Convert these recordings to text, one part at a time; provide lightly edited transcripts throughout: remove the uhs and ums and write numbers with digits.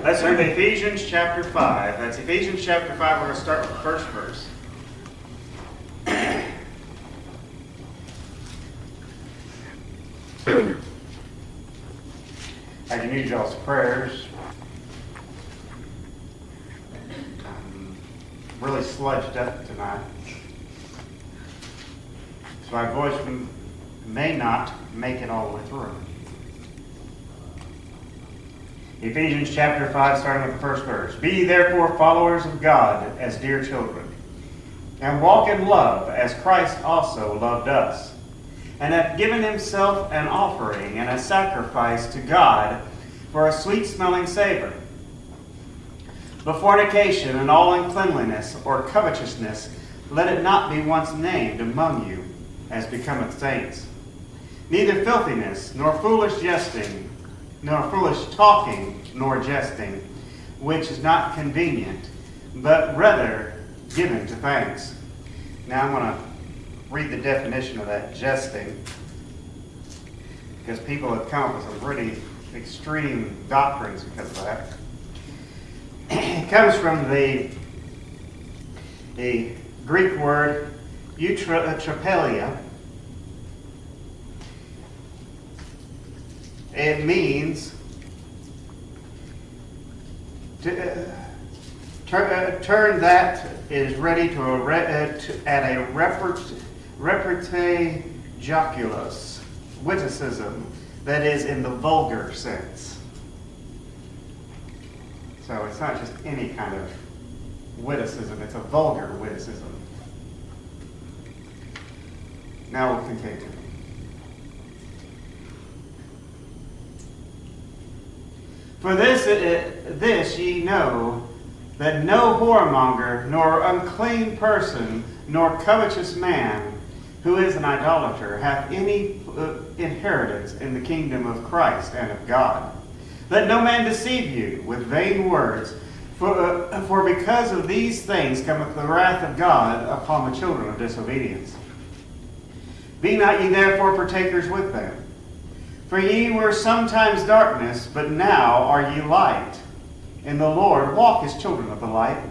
Let's turn to Ephesians chapter 5. That's Ephesians chapter 5. We're going to start with the first verse. I can use y'all's prayers. I'm really sludged up tonight. So my voice may not make it all the way through. Ephesians chapter 5, starting with the first verse. Be ye therefore followers of God as dear children, and walk in love as Christ also loved us, and hath given himself an offering and a sacrifice to God for a sweet-smelling savor. But fornication and all uncleanliness or covetousness, let it not be once named among you, as becometh saints. Neither filthiness, nor foolish jesting, nor foolish talking, nor jesting, which is not convenient, but rather given to thanks. Now I'm going to read the definition of that jesting, because people have come up with some pretty extreme doctrines because of that. It comes from the Greek word eutrapelia. It means to turn that is ready to at a repartee joculus, witticism, that is in the vulgar sense. So it's not just any kind of witticism, it's a vulgar witticism. Now we'll continue. For this ye know, that no whoremonger, nor unclean person, nor covetous man, who is an idolater, hath any inheritance in the kingdom of Christ and of God. Let no man deceive you with vain words, for because of these things cometh the wrath of God upon the children of disobedience. Be not ye therefore partakers with them. For ye were sometimes darkness, but now are ye light. In the Lord walk as children of the light.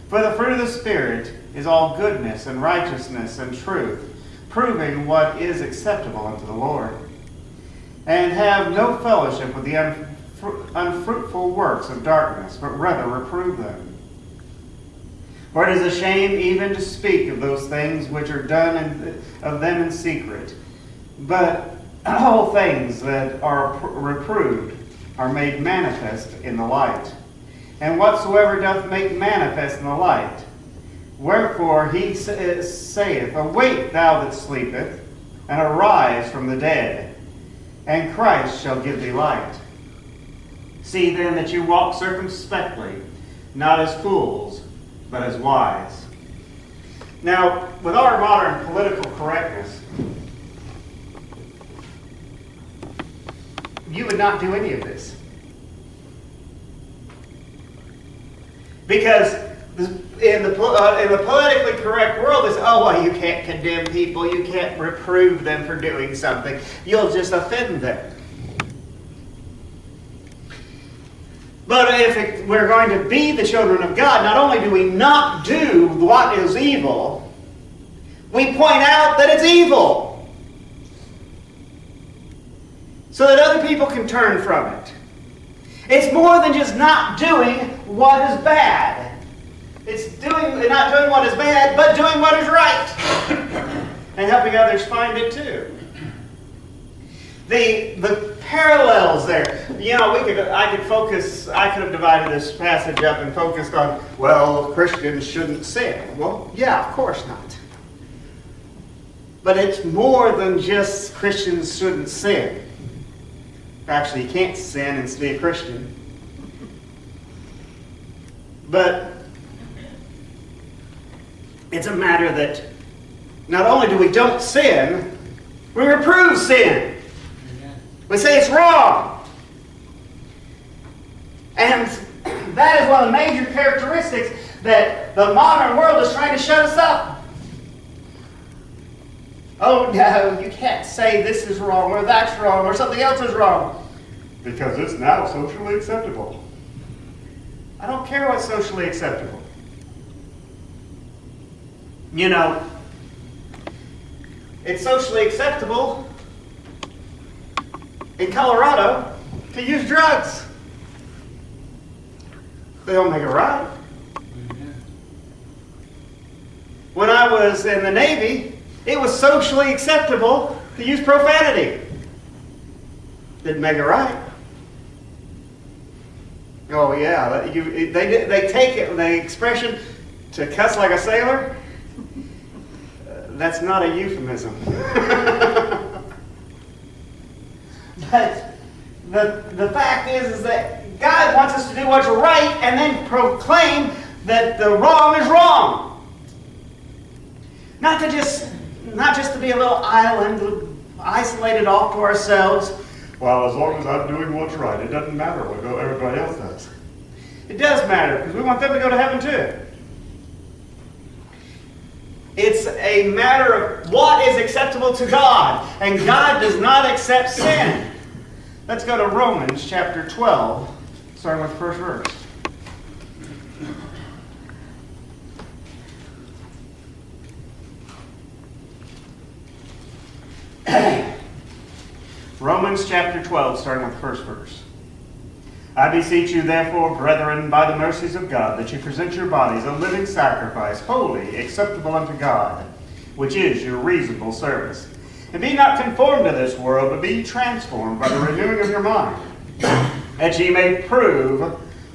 For the fruit of the Spirit is all goodness and righteousness and truth, proving what is acceptable unto the Lord. And have no fellowship with the unfruitful works of darkness, but rather reprove them. For it is a shame even to speak of those things which are done of them in secret. But all things that are reproved are made manifest in the light. And whatsoever doth make manifest in the light, wherefore he saith, Awake, thou that sleepeth, and arise from the dead, and Christ shall give thee light. See then that you walk circumspectly, not as fools, but as wise. Now, with our modern political correctness, you would not do any of this. Because in the politically correct world is, well, you can't condemn people, you can't reprove them for doing something. You'll just offend them. But if we're going to be the children of God, not only do we not do what is evil, we point out that it's evil, so that other people can turn from it. It's more than just not doing what is bad. It's not doing what is bad, but doing what is right. And helping others find it too. The parallels there. I could have divided this passage up and focused on, well, Christians shouldn't sin. Well, yeah, of course not. But it's more than just Christians shouldn't sin. Actually, you can't sin and be a Christian. But it's a matter that not only do we don't sin, we reprove sin. We say it's wrong. And that is one of the major characteristics that the modern world is trying to shut us up. Oh no, you can't say this is wrong or that's wrong or something else is wrong, because it's now socially acceptable. I don't care what's socially acceptable. You know, it's socially acceptable in Colorado to use drugs. They don't make it right. When I was in the Navy, it was socially acceptable to use profanity. Didn't make it right. Oh yeah, they take it, the expression to cuss like a sailor. That's not a euphemism. But the fact is that God wants us to do what's right and then proclaim that the wrong is wrong. Not just to be a little island, isolated off to ourselves. Well, as long as I'm doing what's right, it doesn't matter what everybody else does. It does matter, because we want them to go to heaven too. It's a matter of what is acceptable to God, and God does not accept sin. Let's go to Romans chapter 12, starting with the first verse. Romans chapter 12, starting with the first verse. I beseech you, therefore, brethren, by the mercies of God, that you present your bodies a living sacrifice, holy, acceptable unto God, which is your reasonable service. And be not conformed to this world, but be transformed by the renewing of your mind, that ye may prove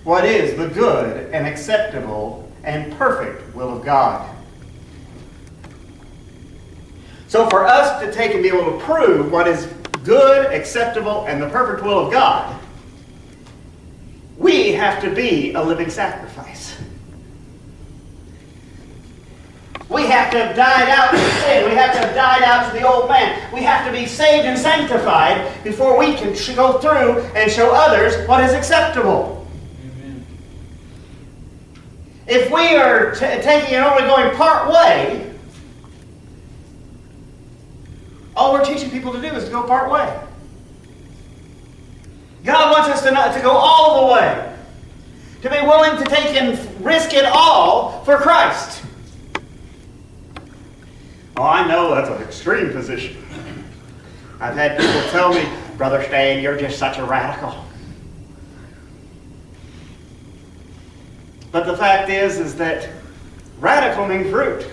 what is the good and acceptable and perfect will of God. So for us to take and be able to prove what is good, acceptable, and the perfect will of God, we have to be a living sacrifice. We have to have died out to sin. We have to have died out to the old man. We have to be saved and sanctified before we can go through and show others what is acceptable. Amen. If we are taking and only going part way, all we're teaching people to do is to go part way. God wants us to go all the way. To be willing to take and risk it all for Christ. Oh, I know that's an extreme position. I've had people tell me, Brother Stan, you're just such a radical. But the fact is that radical means root.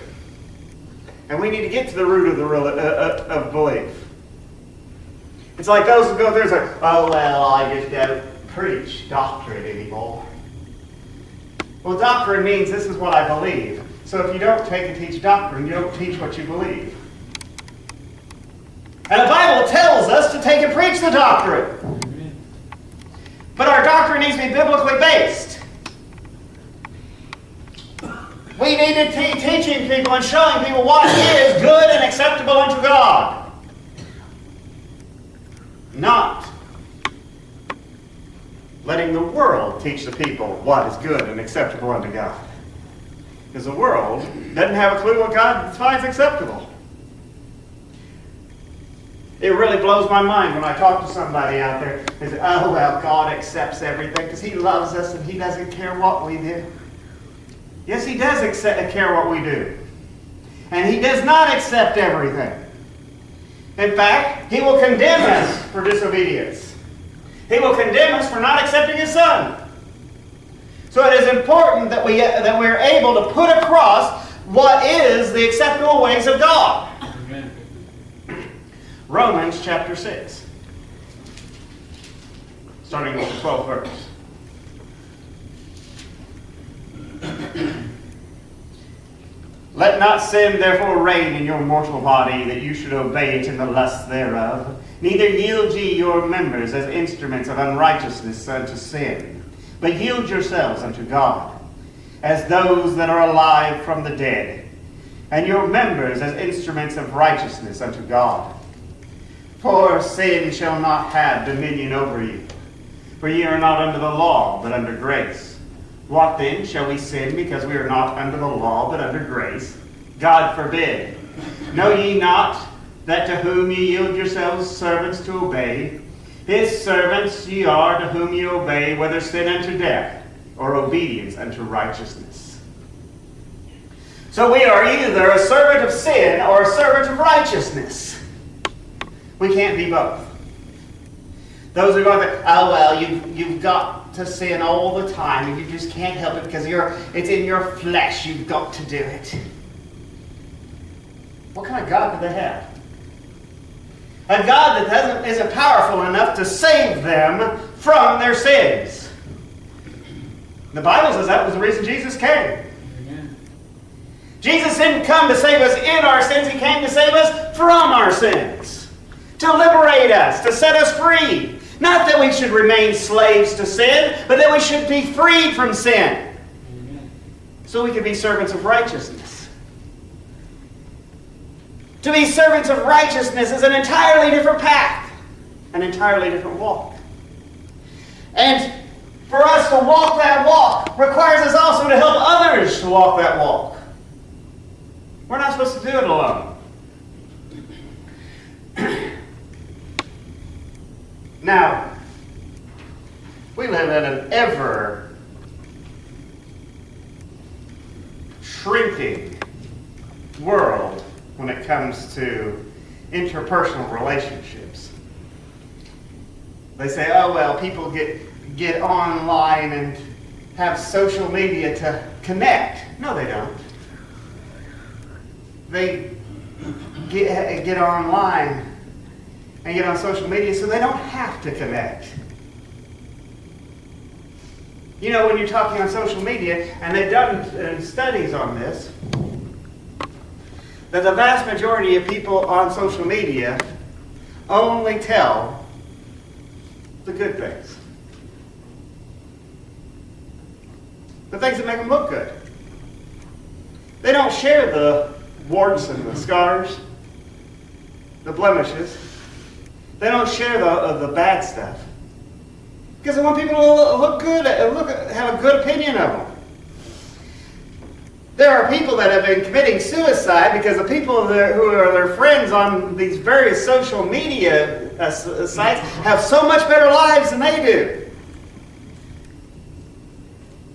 And we need to get to the root of of belief. It's like those who go there and say, oh, well, I just don't preach doctrine anymore. Well, doctrine means this is what I believe. So if you don't take and teach doctrine, you don't teach what you believe. And the Bible tells us to take and preach the doctrine. But our doctrine needs to be biblically based. We need to be teaching people and showing people what is good and acceptable unto God. Not letting the world teach the people what is good and acceptable unto God. Because the world doesn't have a clue what God finds acceptable. It really blows my mind when I talk to somebody out there. They say, oh, well, God accepts everything because He loves us and He doesn't care what we do. Yes, He does care what we do. And He does not accept everything. In fact, He will condemn us for disobedience. He will condemn us for not accepting His Son. So it is important that we are able to put across what is the acceptable ways of God. Amen. Romans chapter 6. Starting with the 12th verse. Let not sin therefore reign in your mortal body, that you should obey it in the lust thereof. Neither yield ye your members as instruments of unrighteousness unto sin, but yield yourselves unto God, as those that are alive from the dead, and your members as instruments of righteousness unto God. For sin shall not have dominion over you, for ye are not under the law, but under grace. What then? Shall we sin because we are not under the law, but under grace? God forbid. Know ye not that to whom ye yield yourselves servants to obey, His servants ye are to whom ye obey, whether sin unto death. or obedience unto righteousness. So we are either a servant of sin or a servant of righteousness. We can't be both. Those are going to, oh well, you've got to sin all the time and you just can't help it because it's in your flesh. You've got to do it. What kind of God do they have? A God that isn't powerful enough to save them from their sins. The Bible says that was the reason Jesus came. Amen. Jesus didn't come to save us in our sins. He came to save us from our sins. To liberate us, to set us free. Not that we should remain slaves to sin, but that we should be freed from sin. Amen. So we can be servants of righteousness. To be servants of righteousness is an entirely different path, an entirely different walk. And for us to walk that walk requires us also to help others to walk that walk. We're not supposed to do it alone. Now, we live in an ever shrinking world when it comes to interpersonal relationships. They say, oh well, people get online and have social media to connect. No, they don't. They get online and get on social media so they don't have to connect. You know, when you're talking on social media, and they've done studies on this, that the vast majority of people on social media only tell the good things. The things that make them look good. They don't share the warts and the scars, the blemishes. They don't share the bad stuff. Because they want people to look good, have a good opinion of them. There are people that have been committing suicide because the people who are their friends on these various social media sites have so much better lives than they do.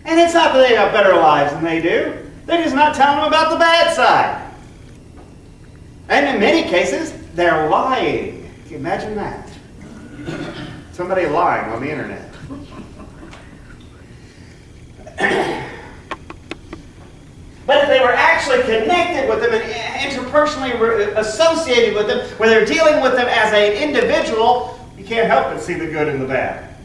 And it's not that they have better lives than they do. They're just not telling them about the bad side. And in many cases, they're lying. Can you imagine that? Somebody lying on the internet. But if they were actually connected with them and interpersonally associated with them, where they're dealing with them as an individual, you can't help but see the good and the bad.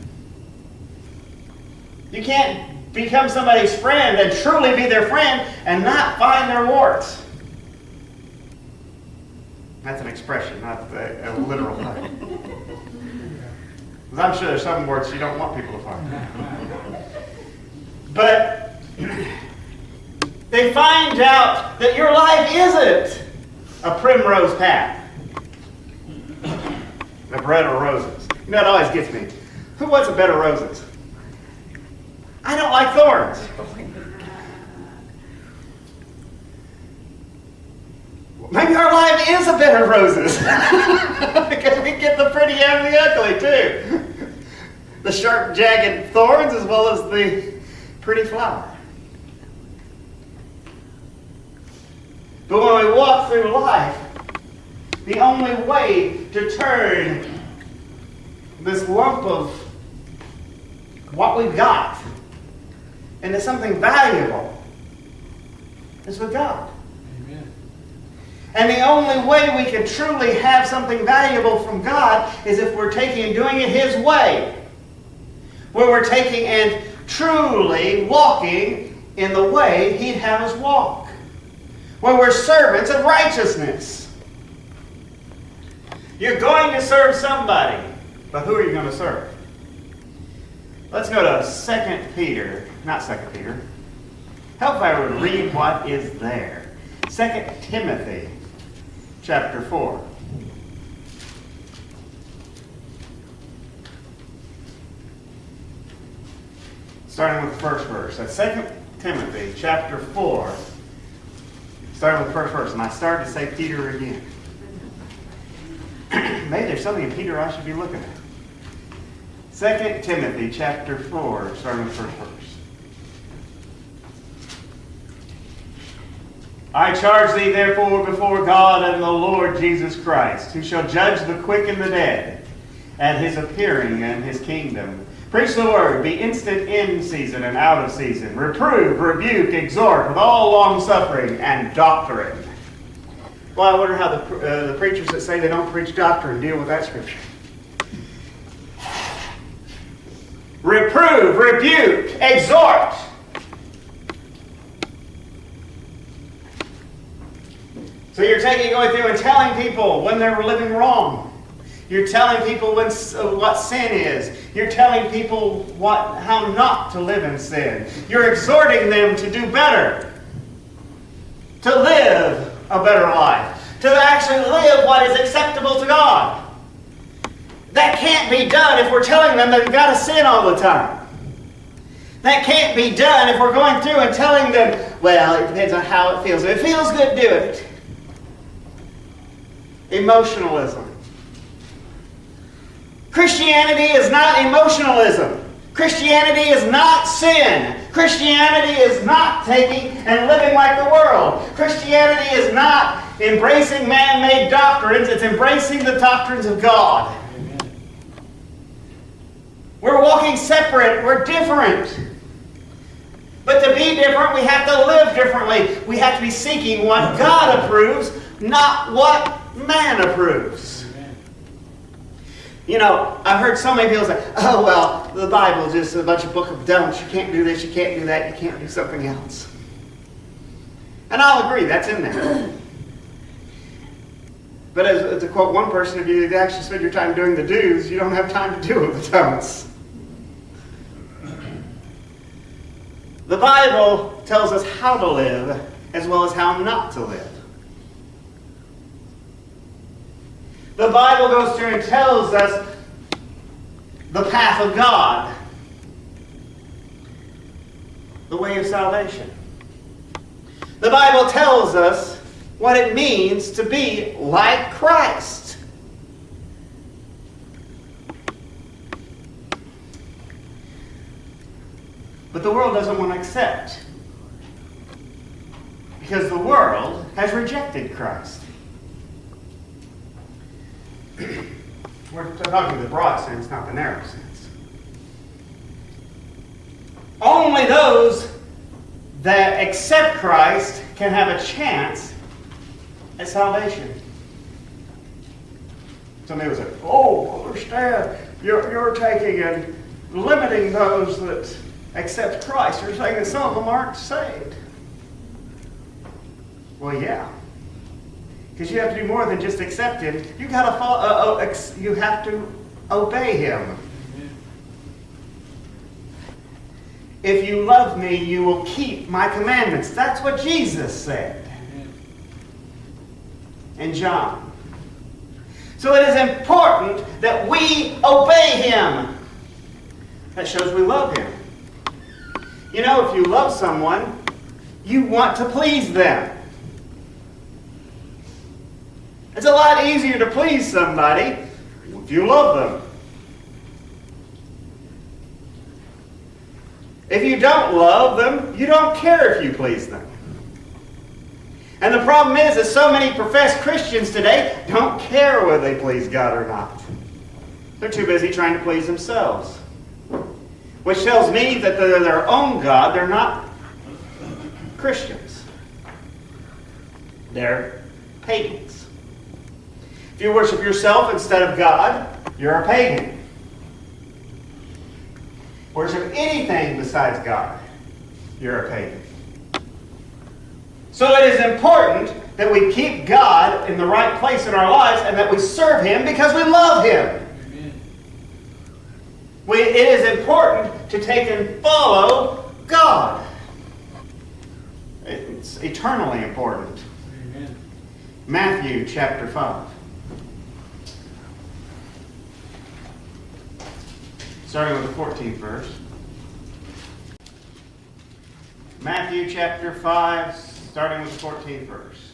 You can't become somebody's friend and truly be their friend and not find their warts. That's an expression, not a literal thing. Because I'm sure there's some warts you don't want people to find. But they find out that your life isn't a primrose path. A bed of roses. You know, it always gets me. Who wants a bed of roses? I don't like thorns. Maybe our life is a bed of roses. Because we get the pretty and the ugly too. The sharp, jagged thorns as well as the pretty flower. But when we walk through life, the only way to turn this lump of what we've got into something valuable is with God. Amen. And the only way we can truly have something valuable from God is if we're taking and doing it His way. Where we're taking and truly walking in the way He'd have us walk. Where we're servants of righteousness. You're going to serve somebody, but who are you going to serve? Let's go to 2 Peter, not 2 Peter. Help if I would read what is there. 2 Timothy, chapter 4. Starting with the first verse. That's 2 Timothy, chapter 4. Starting with the first verse. And I started to say Peter again. Maybe there's something in Peter I should be looking at. 2 Timothy chapter 4, starting with the first verse. I charge thee therefore before God and the Lord Jesus Christ, who shall judge the quick and the dead, at his appearing and his kingdom. Preach the word, be instant in season and out of season. Reprove, rebuke, exhort with all long-suffering and doctrine. Well, I wonder how the preachers that say they don't preach doctrine deal with that scripture. Reprove, rebuke, exhort. So you're going through and telling people when they're living wrong. You're telling people what sin is. You're telling people how not to live in sin. You're exhorting them to do better. To live a better life. To actually live what is acceptable to God. That can't be done if we're telling them they've got to sin all the time. That can't be done if we're going through and telling them, well, it depends on how it feels. If it feels good, do it. Emotionalism. Christianity is not emotionalism. Christianity is not sin. Christianity is not taking and living like the world. Christianity is not embracing man-made doctrines. It's embracing the doctrines of God. Amen. We're walking separate. We're different. But to be different, we have to live differently. We have to be seeking what God approves, not what man approves. Amen. You know, I've heard so many people say, oh, well, the Bible is just a bunch of book of don'ts. You can't do this, you can't do that, you can't do something else. And I'll agree, that's in there. But as to quote one person, if you actually spend your time doing the do's, you don't have time to do the don'ts. The Bible tells us how to live as well as how not to live. The Bible goes through and tells us the path of God, the way of salvation. The Bible tells us what it means to be like Christ. But the world doesn't want to accept, because the world has rejected Christ. We're talking the broad sense, not the narrow sense. Only those that accept Christ can have a chance at salvation. Somebody will say, oh, Brother Stan, you're taking and limiting those that accept Christ. You're saying that some of them aren't saved. Well, yeah. Because you have to do more than just accept Him. You have to obey Him. If you love me, you will keep my commandments. That's what Jesus said in John. So it is important that we obey Him. That shows we love Him. You know, if you love someone, you want to please them. It's a lot easier to please somebody if you love them. If you don't love them, you don't care if you please them. And the problem is that so many professed Christians today don't care whether they please God or not. They're too busy trying to please themselves. Which tells me that they're their own God. They're not Christians. They're pagans. If you worship yourself instead of God, you're a pagan. Worship anything besides God, you're a pagan. So it is important that we keep God in the right place in our lives and that we serve Him because we love Him. It is important to take and follow God. It's eternally important. Amen. Matthew chapter 5. Starting with the 14th verse. Matthew chapter 5, starting with the 14th verse.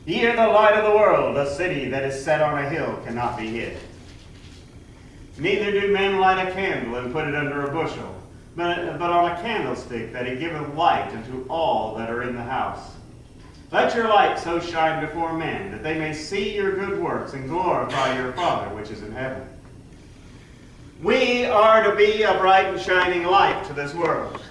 Ye are the light of the world. A city that is set on a hill cannot be hid. Neither do men light a candle and put it under a bushel, but on a candlestick, that it giveth light unto all that are in the house. Let your light so shine before men, that they may see your good works and glorify your Father which is in heaven. We are to be a bright and shining light to this world.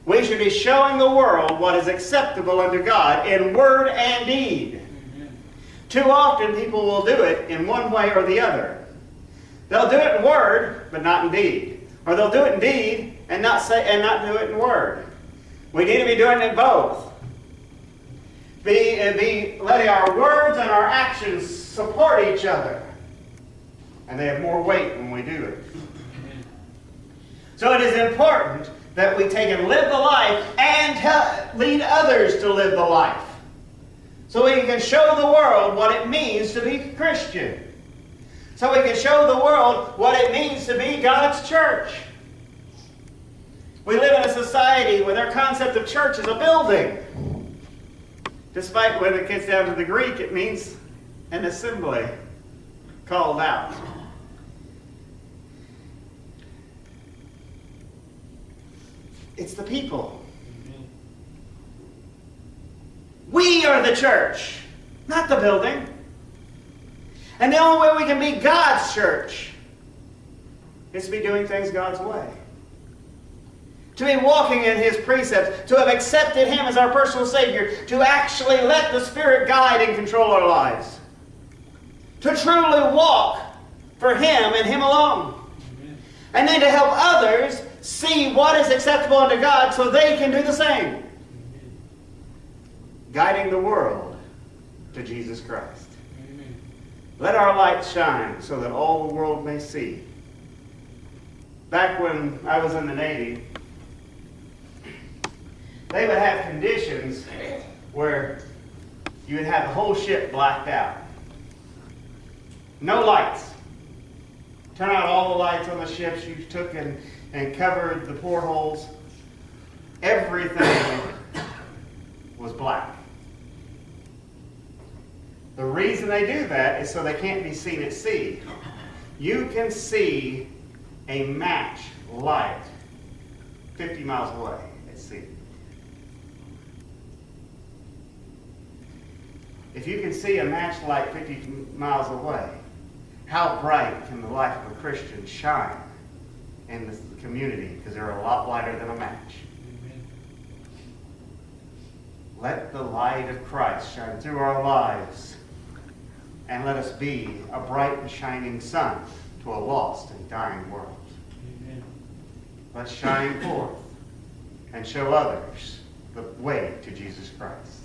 We should be showing the world what is acceptable unto God in word and deed. Amen. Too often people will do it in one way or the other. They'll do it in word, but not in deed. Or they'll do it in deed and not do it in word. We need to be doing it both. Letting our words and our actions support each other. And they have more weight when we do it. So it is important that we take and live the life and lead others to live the life. So we can show the world what it means to be Christian. So we can show the world what it means to be God's church. We live in a society where their concept of church is a building. Despite when it gets down to the Greek, it means an assembly called out. It's the people. We are the church, not the building. And the only way we can be God's church is to be doing things God's way. To be walking in His precepts, to have accepted Him as our personal Savior, to actually let the Spirit guide and control our lives. To truly walk for Him and Him alone. Amen. And then to help others see what is acceptable unto God so they can do the same. Amen. Guiding the world to Jesus Christ. Amen. Let our light shine so that all the world may see. Back when I was in the Navy, they would have conditions where you would have the whole ship blacked out. No lights. Turn out all the lights on the ships. You took and covered the portholes. Everything was black. The reason they do that is so they can't be seen at sea. You can see a match light 50 miles away at sea. If you can see a match light 50 miles away, how bright can the life of a Christian shine in the community? Because they're a lot lighter than a match. Amen. Let the light of Christ shine through our lives, and let us be a bright and shining sun to a lost and dying world. Amen. Let's shine forth and show others the way to Jesus Christ.